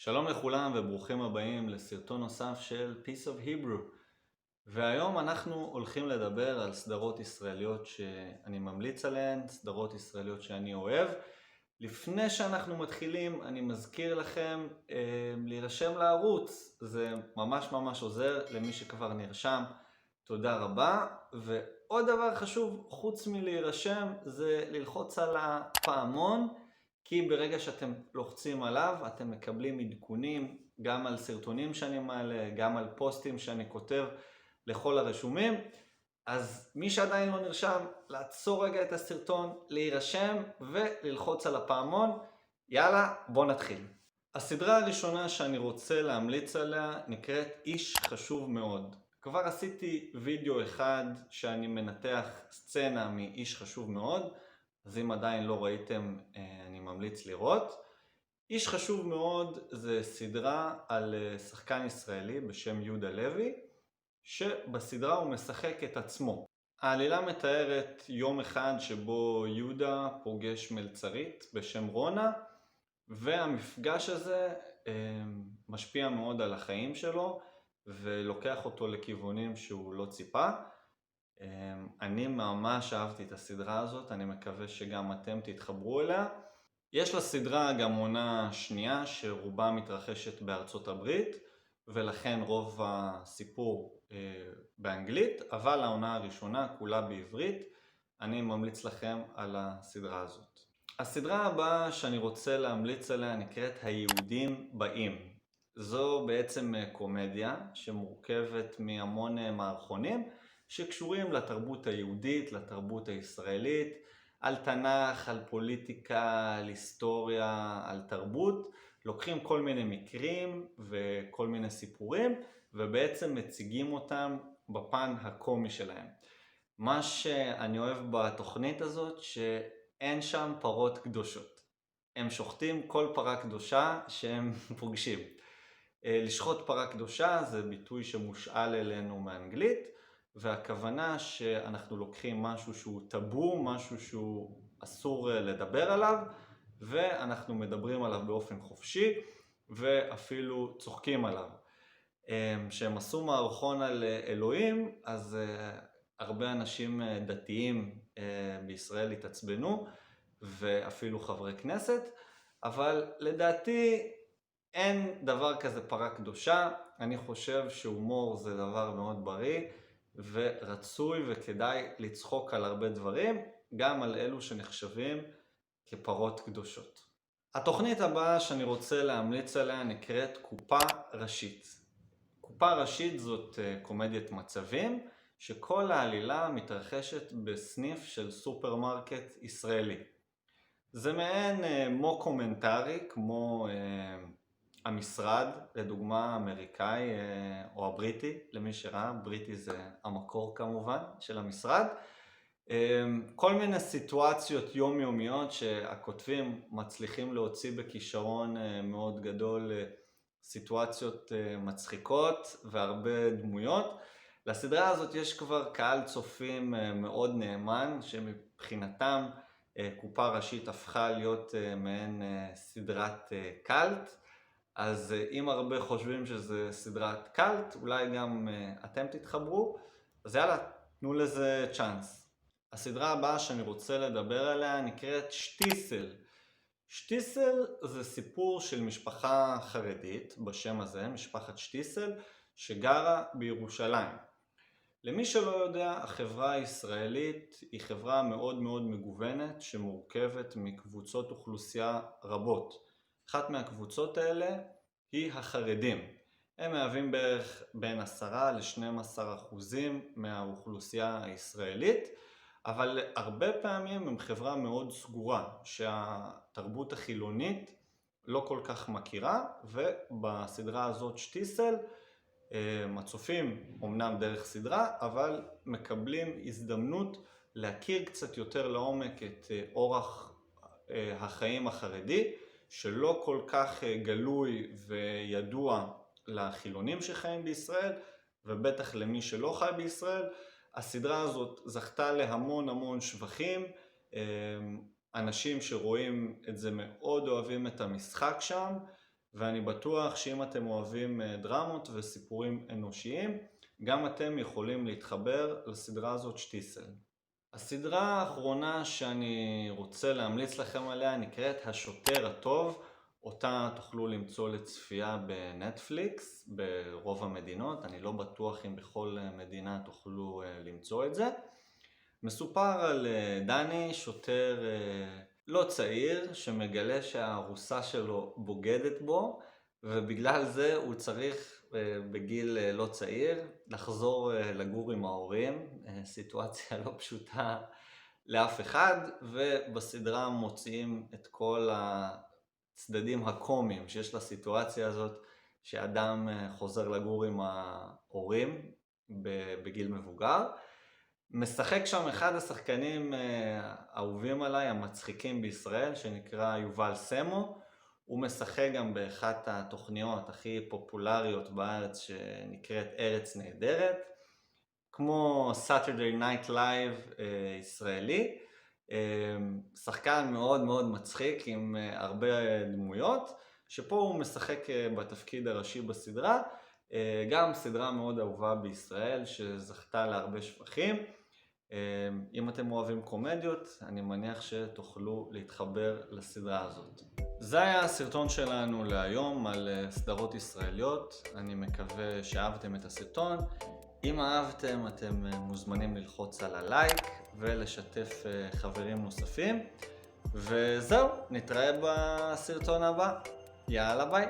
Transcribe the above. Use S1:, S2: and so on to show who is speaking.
S1: שלום לכולם וברוכים הבאים לסרטון נוסף של Piece of Hebrew. והיום אנחנו הולכים לדבר על סדרות ישראליות שאני ממליץ עליהן, סדרות ישראליות שאני אוהב. לפני שאנחנו מתחילים אני מזכיר לכם להירשם לערוץ, זה ממש עוזר למי שכבר נרשם, תודה רבה. ועוד דבר חשוב חוץ מלהירשם זה ללחוץ על הפעמון, כי ברגע שאתם לוחצים עליו אתם מקבלים עדכונים גם על סרטונים שאני מעלה, גם על פוסטים שאני כותב לכל הרשומים. אז מי שעדיין לא נרשם, לעצור רגע את הסרטון, להירשם וללחוץ על הפעמון. יאללה, בוא נתחיל. הסדרה הראשונה שאני רוצה להמליץ עליה נקראת איש חשוב מאוד. כבר עשיתי וידאו אחד שאני מנתח סצנה מאיש חשוב מאוד, אז אם עדיין לא ראיתם אני ממליץ לראות. איש חשוב מאוד זה סדרה על שחקן ישראלי בשם יהודה לוי, שבסדרה הוא משחק את עצמו. העלילה מתארת יום אחד שבו יהודה פוגש מלצרית בשם רונה, והמפגש הזה משפיע מאוד על החיים שלו ולוקח אותו לכיוונים שהוא לא ציפה. אני ממש אהבתי את הסדרה הזאת, אני מקווה שגם אתם תתחברו אליה. יש לסדרה גם עונה שנייה שרובה מתרחשת בארצות הברית, ולכן רוב הסיפור באנגלית, אבל העונה הראשונה כולה בעברית. אני ממליץ לכם על הסדרה הזאת. הסדרה הבאה שאני רוצה להמליץ עליה נקראת היהודים באים. זו בעצם קומדיה שמורכבת מהמון מערכונים שקשורים לתרבות היהודית, לתרבות הישראלית, על תנ"ך, על פוליטיקה, על היסטוריה, על תרבות. לוקחים כל מיני מקרים וכל מיני סיפורים ובעצם מציגים אותם בפן הקומי שלהם. מה שאני אוהב בתוכנית הזאת שאין שם פרות קדושות. הם שוחטים כל פרה קדושה שהם פוגשים. לשחוט פרה קדושה זה ביטוי שמושאל אלינו מאנגלית, והכוונה שאנחנו לוקחים משהו שהוא טאבו, משהו שהוא אסור לדבר עליו, ואנחנו מדברים עליו באופן חופשי ואפילו צוחקים עליו. כשהם עשו מערכון על אלוהים, אז הרבה אנשים דתיים בישראל התעצבנו, ואפילו חברי כנסת, אבל לדעתי אין דבר כזה פרה קדושה. אני חושב שהומור זה דבר מאוד בריא ורצוי, וכדאי לצחוק על הרבה דברים, גם על אלו שנחשבים כפרות קדושות. התוכנית הבאה שאני רוצה להמליץ עליה נקראת קופה ראשית. קופה ראשית זאת קומדיית מצבים שכל העלילה מתרחשת בסניף של סופרמרקט ישראלי. זה מעין מוקומנטרי כמו המשרד, לדוגמה האמריקאי או הבריטי, למי שראה, בריטי זה המקור כמובן של המשרד. כל מיני סיטואציות יומיומיות שהכותבים מצליחים להוציא בכישרון מאוד גדול, סיטואציות מצחיקות והרבה דמויות. לסדרה הזאת יש כבר קהל צופים מאוד נאמן, שמבחינתם קופה ראשית הפכה להיות מעין סדרת קלט. אז אם הרבה חושבים שזה סדרת קלט, אולי גם אתם תתחברו, אז יאללה, תנו לזה צ'אנס. הסדרה הבאה שאני רוצה לדבר עליה נקראת שטיסל. שטיסל זה סיפור של משפחה חרדית בשם הזה, משפחת שטיסל, שגרה בירושלים. למי שלא יודע, החברה הישראלית היא חברה מאוד מגוונת שמורכבת מקבוצות אוכלוסייה רבות. אחת מהקבוצות האלה היא החרדים. הם מהווים בערך בין 10-12% מהאוכלוסייה הישראלית, אבל הרבה פעמים הם חברה מאוד סגורה שהתרבות החילונית לא כל כך מכירה, ובסדרה הזאת שטיסל הצופים אמנם דרך סדרה, אבל מקבלים הזדמנות להכיר קצת יותר לעומק את אורח החיים החרדי, שלא כל כך גלוי וידוע לחילונים שחיים בישראל, ובטח למי שלא חי בישראל. הסדרה הזאת זכתה להמון שבחים, אנשים שרואים את זה מאוד אוהבים את המשחק שם, ואני בטוח שאם אתם אוהבים דרמות וסיפורים אנושיים, גם אתם יכולים להתחבר לסדרה הזאת שטיסל. הסדרה האחרונה שאני רוצה להמליץ לכם עליה נקראת השוטר הטוב, אותה תוכלו למצוא לצפייה בנטפליקס ברוב המדינות, אני לא בטוח אם בכל מדינה תוכלו למצוא את זה. מסופר על דני, שוטר לא צעיר, שמגלה שהארוסה שלו בוגדת בו, ובגלל זה הוא צריך בגיל לא צעיר לחזור לגור עם ההורים, סיטואציה לא פשוטה לאף אחד, ובסדרה מוצאים את כל הצדדים הקומיים שיש לסיטואציה הזאת, שאדם חוזר לגור עם ההורים בגיל מבוגר. משחק שם אחד השחקנים האהובים עליי, המצחיקים בישראל, שנקרא יובל סמו. הוא משחק גם באחת התוכניות הכי פופולריות בארץ שנקראת ארץ נהדרת, כמו Saturday Night Live ישראלי. שחקן מאוד מאוד מצחיק עם הרבה דמויות, שפה הוא משחק בתפקיד הראשי בסדרה. גם סדרה מאוד אהובה בישראל שזכתה להרבה שבחים. אם אתם אוהבים קומדיות, אני מניח שתוכלו להתחבר לסדרה הזאת. זה היה הסרטון שלנו להיום על סדרות ישראליות. אני מקווה שאהבתם את הסרטון. אם אהבתם, אתם מוזמנים ללחוץ על הלייק ולשתף חברים נוספים. וזהו, נתראה בסרטון הבא. יאללה ביי.